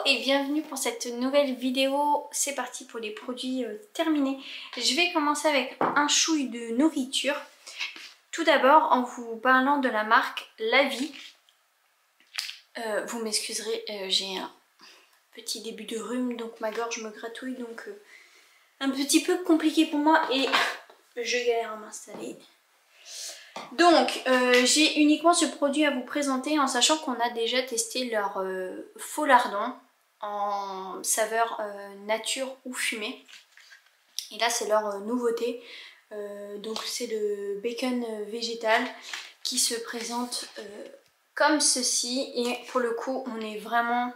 et bienvenue pour cette nouvelle vidéo. C'est parti pour les produits terminés. Je vais commencer avec un chouille de nourriture. Tout d'abord en vous parlant de la marque La Vie. Vous m'excuserez, j'ai un petit début de rhume, donc ma gorge me gratouille, donc un petit peu compliqué pour moi et je galère à m'installer. Donc j'ai uniquement ce produit à vous présenter en sachant qu'on a déjà testé leur faux lardon en saveur nature ou fumée. Et là c'est leur nouveauté. Donc c'est le bacon végétal qui se présente comme ceci. Et pour le coup on est vraiment...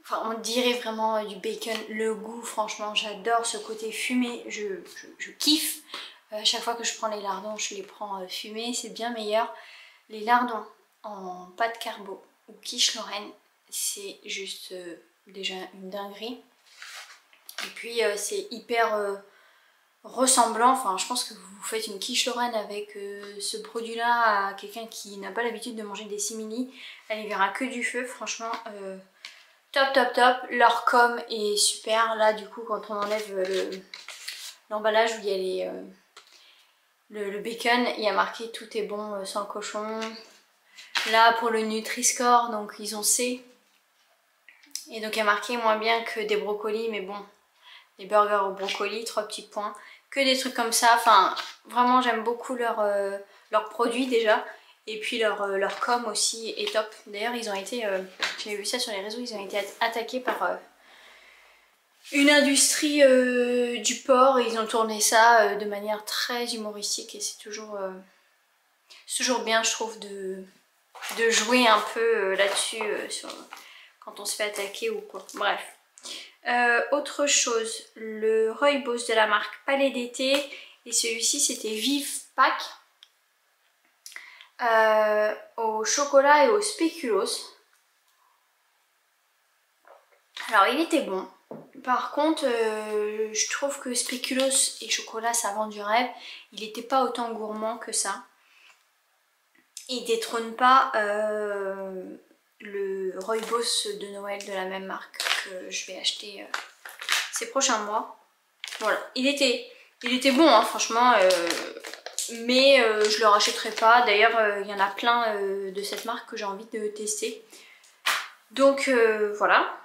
Enfin on dirait vraiment du bacon. Le goût franchement j'adore ce côté fumé, je kiffe. À chaque fois que je prends les lardons, je les prends fumés, c'est bien meilleur. Les lardons en pâte carbo ou quiche Lorraine, c'est juste déjà une dinguerie. Et puis c'est hyper ressemblant. Enfin, je pense que vous faites une quiche Lorraine avec ce produit-là à quelqu'un qui n'a pas l'habitude de manger des simili. Elle y verra que du feu, franchement. Top, top, top. Leur com est super. Là, du coup, quand on enlève l'emballage où il y a les... Le bacon, il y a marqué tout est bon sans cochon. Là pour le Nutri-Score, donc ils ont C. Et donc il y a marqué moins bien que des brocolis, mais bon, des burgers au brocoli, 3 petits points. Que des trucs comme ça, enfin vraiment j'aime beaucoup leurs produits déjà. Et puis leur com aussi est top. D'ailleurs ils ont été, j'avais vu ça sur les réseaux, ils ont été attaqués par... une industrie du porc et ils ont tourné ça de manière très humoristique et c'est toujours bien je trouve de jouer un peu là-dessus quand on se fait attaquer ou quoi. Bref. Autre chose, le rooibos de la marque Palais d'été et celui-ci c'était Vive Pack au chocolat et au spéculoos. Alors il était bon. Par contre, je trouve que spéculoos et chocolat ça vend du rêve. Il n'était pas autant gourmand que ça. Il détrône pas le rooibos de Noël de la même marque que je vais acheter ces prochains mois. Voilà, il était bon hein, franchement, mais je le rachèterai pas. D'ailleurs, il y en a plein de cette marque que j'ai envie de tester. Donc voilà.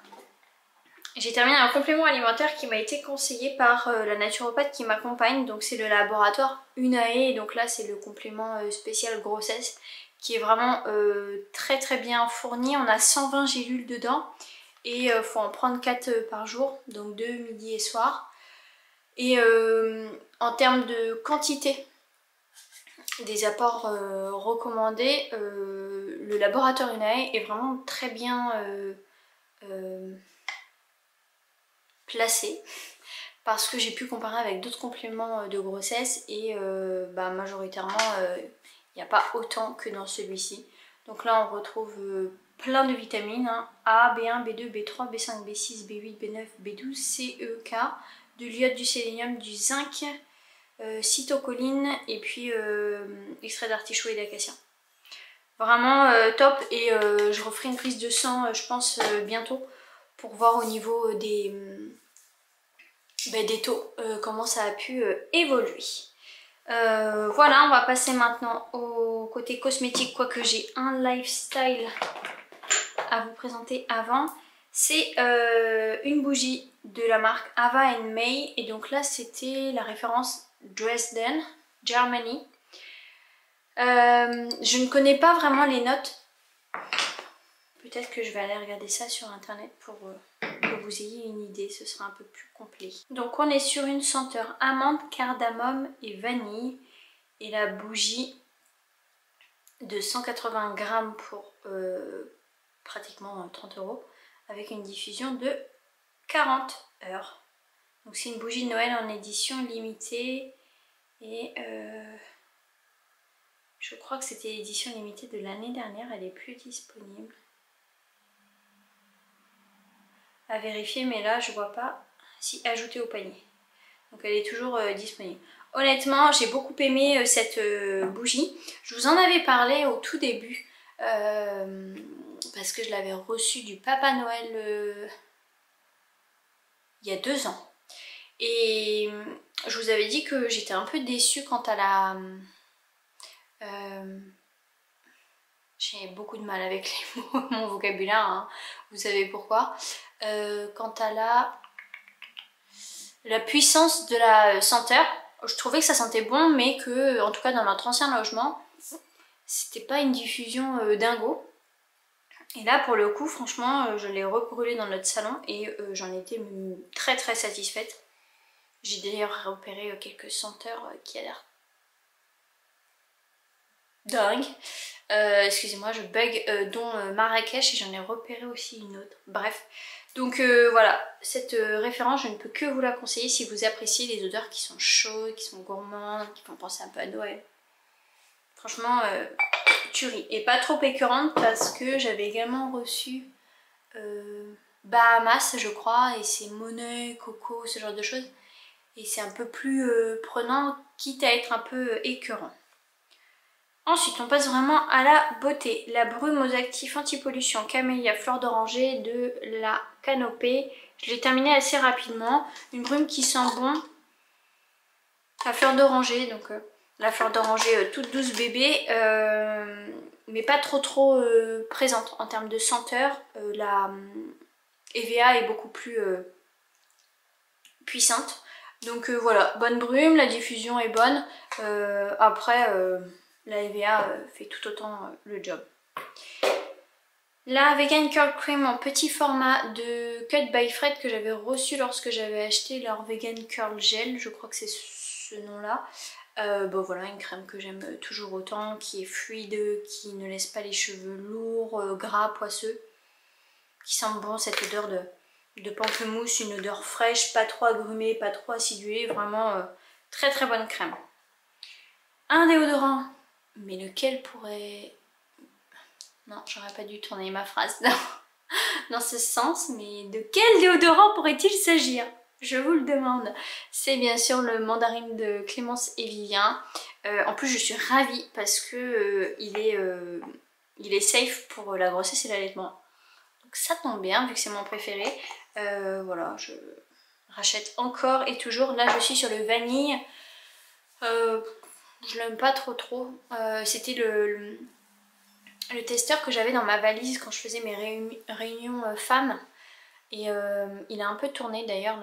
J'ai terminé un complément alimentaire qui m'a été conseillé par la naturopathe qui m'accompagne. Donc c'est le laboratoire Unae. Donc là c'est le complément spécial grossesse qui est vraiment très très bien fourni. On a 120 gélules dedans et il faut en prendre 4 par jour. Donc 2 midi et soir. Et en termes de quantité des apports recommandés, le laboratoire Unae est vraiment très bien... placé parce que j'ai pu comparer avec d'autres compléments de grossesse et majoritairement il n'y a pas autant que dans celui-ci. Donc là on retrouve plein de vitamines hein, A, B1, B2, B3, B5, B6, B8, B9, B12, C, E, K, de l'iode, du sélénium, du zinc, cytocholine et puis extrait d'artichaut et d'acacia. Vraiment top et je referai une prise de sang je pense bientôt pour voir au niveau des taux comment ça a pu évoluer. Voilà, on va passer maintenant au côté cosmétique, quoique j'ai un lifestyle à vous présenter avant. C'est une bougie de la marque Ava May et donc là c'était la référence Dresden, Germany. Je ne connais pas vraiment les notes. Peut-être que je vais aller regarder ça sur internet pour que vous ayez une idée, ce sera un peu plus complet. Donc on est sur une senteur amande, cardamome et vanille. Et la bougie de 180 grammes pour pratiquement 30 € avec une diffusion de 40 heures. Donc c'est une bougie de Noël en édition limitée et je crois que c'était l'édition limitée de l'année dernière, elle n'est plus disponible. À vérifier, mais là je vois pas si ajouter au panier. Donc elle est toujours disponible. Honnêtement, j'ai beaucoup aimé cette bougie. Je vous en avais parlé au tout début parce que je l'avais reçu du Papa Noël il y a 2 ans. Et je vous avais dit que j'étais un peu déçue quant à la... j'ai beaucoup de mal avec les mots, mon vocabulaire, hein, vous savez pourquoi. Quant à la puissance de la senteur, je trouvais que ça sentait bon, mais que, en tout cas dans notre ancien logement, c'était pas une diffusion dingo. Et là pour le coup franchement je l'ai rebrûlé dans notre salon et j'en étais très très satisfaite. J'ai d'ailleurs repéré quelques senteurs qui a l'air dingue. Excusez-moi je bug, dont Marrakech, et j'en ai repéré aussi une autre. Bref, donc voilà, cette référence je ne peux que vous la conseiller si vous appréciez les odeurs qui sont chaudes, qui sont gourmandes, qui font penser un peu à Noël. Franchement tuerie, et pas trop écœurante parce que j'avais également reçu Bahamas je crois, et c'est Monnaie, Coco, ce genre de choses, et c'est un peu plus prenant, quitte à être un peu écœurant. Ensuite on passe vraiment à la beauté, la brume aux actifs anti-pollution camélia fleur d'oranger de la Canopée. Je l'ai terminée assez rapidement, une brume qui sent bon la fleur d'oranger, donc la fleur d'oranger toute douce bébé, mais pas trop présente en termes de senteur. La EVA est beaucoup plus puissante. Donc voilà, bonne brume, la diffusion est bonne. Après, la EVA fait tout autant le job. La Vegan Curl Cream en petit format de Cut by Fred que j'avais reçu lorsque j'avais acheté leur Vegan Curl Gel, je crois que c'est ce nom-là. Bon voilà, une crème que j'aime toujours autant, qui est fluide, qui ne laisse pas les cheveux lourds, gras, poisseux, qui sent bon cette odeur de pamplemousse, une odeur fraîche, pas trop agrumée, pas trop acidulée, vraiment très très bonne crème. Un déodorant, mais lequel pourrait... Non, j'aurais pas dû tourner ma phrase dans ce sens, mais de quel déodorant pourrait-il s'agir ? Je vous le demande. C'est bien sûr le mandarine de Clémence et Vivien. En plus je suis ravie parce que il est safe pour la grossesse et l'allaitement. Donc ça tombe bien vu que c'est mon préféré. Voilà, je rachète encore et toujours. Là je suis sur le vanille. Je l'aime pas trop. C'était le testeur que j'avais dans ma valise quand je faisais mes réunions femmes. Et il a un peu tourné d'ailleurs,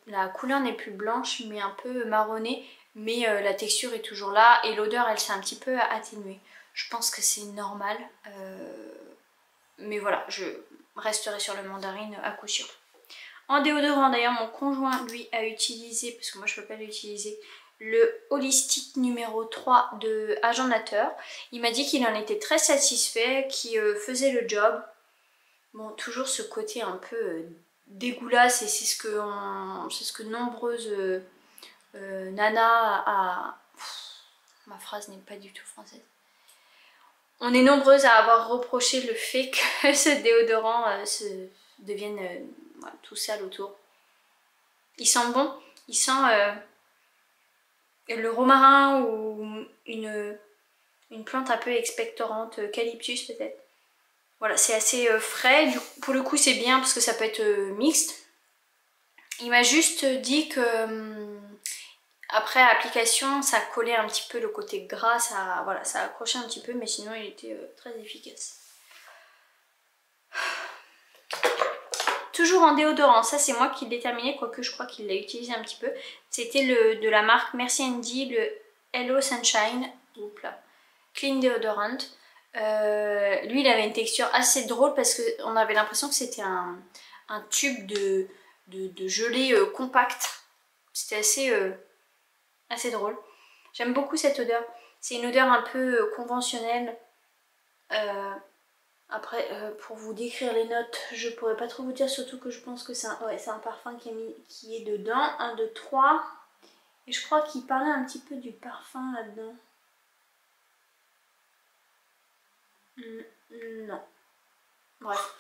la couleur n'est plus blanche mais un peu marronnée, mais la texture est toujours là et l'odeur elle s'est un petit peu atténuée. Je pense que c'est normal, mais voilà, je resterai sur le mandarine à coup sûr. En déodorant d'ailleurs mon conjoint lui a utilisé, parce que moi je peux pas l'utiliser, le Holistic numéro 3 de Agent Nateur. Il m'a dit qu'il en était très satisfait, qu'il faisait le job. Bon, toujours ce côté un peu dégueulasse, et c'est ce que nombreuses nanas à... Ma phrase n'est pas du tout française. On est nombreuses à avoir reproché le fait que ce déodorant devienne voilà, tout sale autour. Il sent bon, il sent le romarin ou une plante un peu expectorante, eucalyptus peut-être. Voilà, c'est assez frais, pour le coup c'est bien parce que ça peut être mixte. Il m'a juste dit que après application ça collait un petit peu le côté gras, voilà, ça accrochait un petit peu, mais sinon il était très efficace. Toujours en déodorant, ça c'est moi qui l'ai terminé, quoique je crois qu'il l'a utilisé un petit peu. C'était de la marque Merci Andy, le Hello Sunshine, Clean Deodorant. Lui il avait une texture assez drôle parce qu'on avait l'impression que c'était un tube de gelée compact. C'était assez drôle. J'aime beaucoup cette odeur. C'est une odeur un peu conventionnelle. Après pour vous décrire les notes je pourrais pas trop vous dire, surtout que je pense que c'est un parfum qui est dedans. 1, 2, 3. Et je crois qu'il parlait un petit peu du parfum là-dedans. Non. Bref.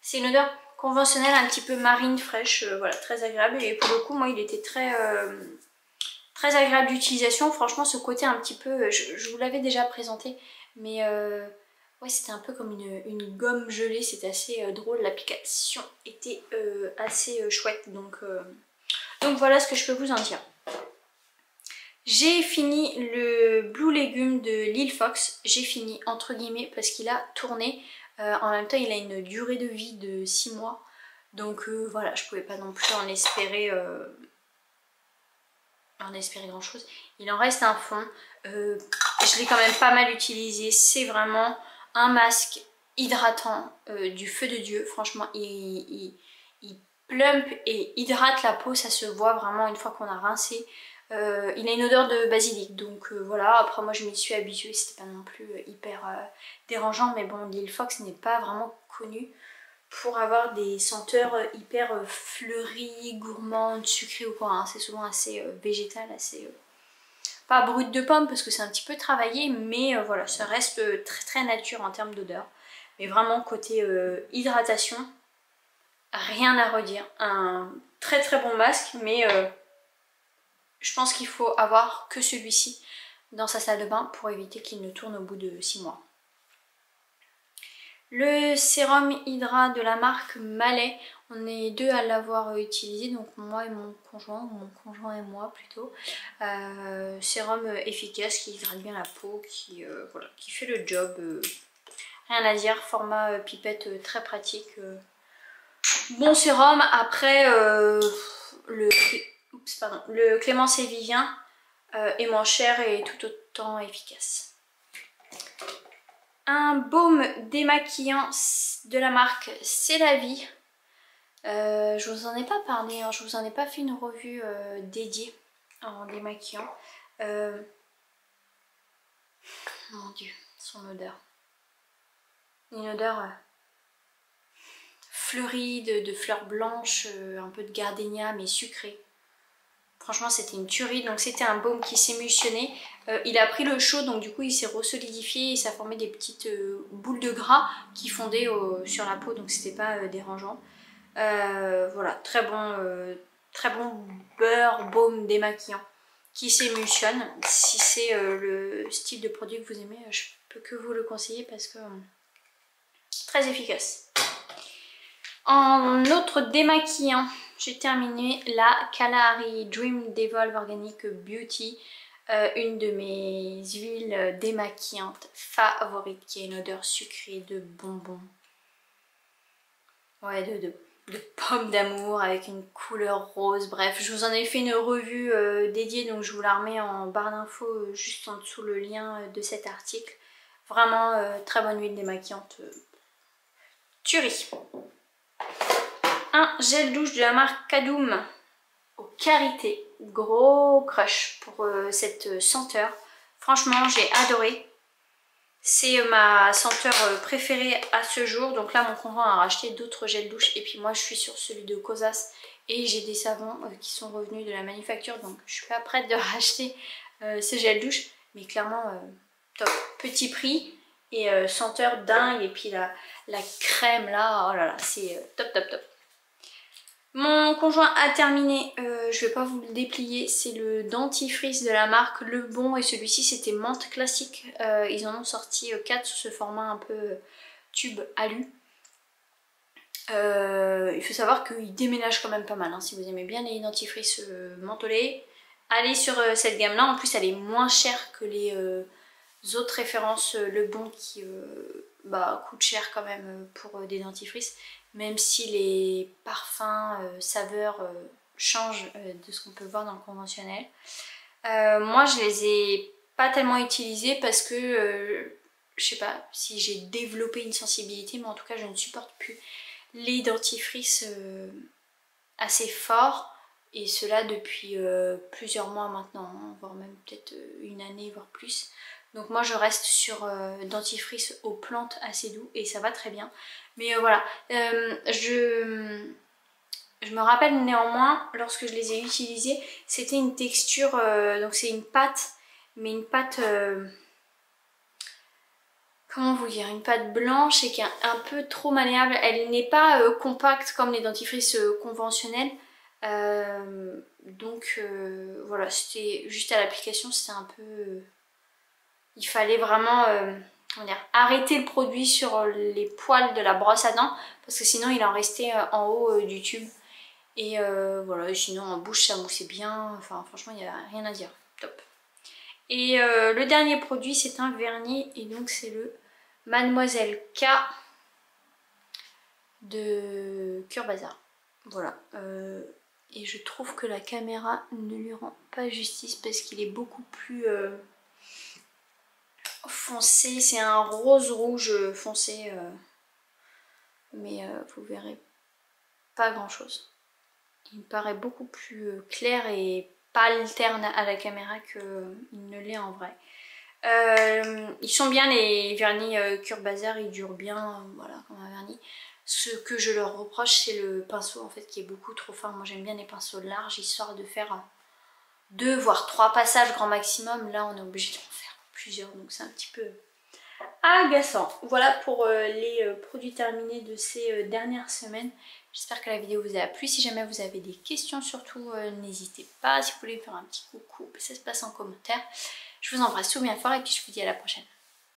C'est une odeur conventionnelle, un petit peu marine, fraîche, voilà, très agréable. Et pour le coup, moi, il était très agréable d'utilisation. Franchement, ce côté un petit peu, je vous l'avais déjà présenté, Mais ouais, c'était un peu comme une gomme gelée, c'était assez drôle. L'application était assez chouette, donc voilà ce que je peux vous en dire. J'ai fini le Blue Legume de Lil Fox, j'ai fini entre guillemets parce qu'il a tourné. En même temps il a une durée de vie de 6 mois, donc voilà, je pouvais pas non plus en espérer grand chose. Il en reste un fond, je l'ai quand même pas mal utilisé, c'est vraiment un masque hydratant du feu de Dieu. Franchement il plump et hydrate la peau, ça se voit vraiment une fois qu'on a rincé. Il a une odeur de basilic, donc voilà. Après moi je m'y suis habituée, c'était pas non plus hyper dérangeant, mais bon, Lil Fox n'est pas vraiment connu pour avoir des senteurs hyper fleuries, gourmandes, sucrées ou quoi, hein. C'est souvent assez végétal, assez pas brut de pomme parce que c'est un petit peu travaillé, mais voilà, ça reste très très nature en termes d'odeur. Mais vraiment côté hydratation, rien à redire. Un très très bon masque, mais je pense qu'il faut avoir que celui-ci dans sa salle de bain pour éviter qu'il ne tourne au bout de 6 mois. Le sérum Hydra de la marque Malais, on est deux à l'avoir utilisé, donc moi et mon conjoint et moi plutôt. Sérum efficace qui hydrate bien la peau, voilà, qui fait le job. Rien à dire, format pipette très pratique. Bon sérum. Après le Clémence et Vivien est moins cher et tout autant efficace. Un baume démaquillant de la marque C'est la vie. Je vous en ai pas parlé, hein, je vous en ai pas fait une revue dédiée en démaquillant. Mon dieu, son odeur. Une odeur fleurie de fleurs blanches, un peu de gardénia mais sucrée. Franchement c'était une tuerie, donc c'était un baume qui s'émulsionnait. Il a pris le chaud, donc du coup il s'est resolidifié et ça formait des petites boules de gras qui fondaient sur la peau, donc c'était pas dérangeant. Voilà, très bon beurre, baume démaquillant qui s'émulsionne. Si c'est le style de produit que vous aimez, je peux que vous le conseiller parce que très efficace. En autre démaquillant, j'ai terminé la Kalahari Dream Devolve Organic Beauty, une de mes huiles démaquillantes favorites qui a une odeur sucrée de bonbons. Ouais, de pommes d'amour avec une couleur rose. Bref, je vous en ai fait une revue dédiée, donc je vous la remets en barre d'infos juste en dessous le lien de cet article. Vraiment très bonne huile démaquillante. Tuerie. Un gel douche de la marque Kadoum au karité. Gros crush pour cette senteur. Franchement, j'ai adoré. C'est ma senteur préférée à ce jour. Donc là, mon conjoint a racheté d'autres gels douche. Et puis moi, je suis sur celui de Cosas. Et j'ai des savons qui sont revenus de la manufacture. Donc je suis pas prête de racheter ce gel douche. Mais clairement, top. Petit prix et senteur dingue. Et puis la crème là, oh là là, c'est top top top. Mon conjoint a terminé, je vais pas vous le déplier, c'est le dentifrice de la marque Le Bon et celui-ci c'était menthe classique. Ils en ont sorti 4 sous ce format un peu tube alu. Il faut savoir qu'ils déménagent quand même pas mal, hein. Si vous aimez bien les dentifrices mentholés, allez sur cette gamme là. En plus elle est moins chère que les autres références Le Bon qui coûtent cher quand même pour des dentifrices. Même si les parfums, saveurs changent de ce qu'on peut voir dans le conventionnel. Moi je les ai pas tellement utilisés parce que je sais pas si j'ai développé une sensibilité, mais en tout cas je ne supporte plus les dentifrices assez forts, et cela depuis plusieurs mois maintenant, hein, voire même peut-être une année voire plus. Donc moi je reste sur dentifrice aux plantes assez doux et ça va très bien. Mais voilà, je me rappelle néanmoins, lorsque je les ai utilisés, c'était une texture, donc c'est une pâte, mais une pâte, comment vous dire, une pâte blanche et qui est un peu trop malléable. Elle n'est pas compacte comme les dentifrices conventionnels. Donc voilà, c'était juste à l'application, c'était un peu... il fallait vraiment comment dire, arrêter le produit sur les poils de la brosse à dents parce que sinon il en restait en haut du tube. Et voilà, sinon en bouche ça moussait bien, enfin franchement il n'y a rien à dire, top. Et le dernier produit c'est un vernis et donc c'est le Mademoiselle K de Cure Bazar. Voilà, et je trouve que la caméra ne lui rend pas justice parce qu'il est beaucoup plus foncé, c'est un rose rouge foncé, mais vous verrez pas grand chose. Il me paraît beaucoup plus clair et pâle terne à la caméra qu'il ne l'est en vrai. Ils sont bien les vernis Cure Bazar, ils durent bien, voilà, comme un vernis. Ce que je leur reproche c'est le pinceau en fait qui est beaucoup trop fin. Moi j'aime bien les pinceaux larges, histoire de faire 2 voire 3 passages grand maximum. Là on est obligé d'en faire plusieurs donc c'est un petit peu agaçant. Voilà pour les produits terminés de ces dernières semaines. J'espère que la vidéo vous a plu. Si jamais vous avez des questions surtout n'hésitez pas. Si vous voulez me faire un petit coucou, ça se passe en commentaire. Je vous embrasse tout bien fort et puis je vous dis à la prochaine.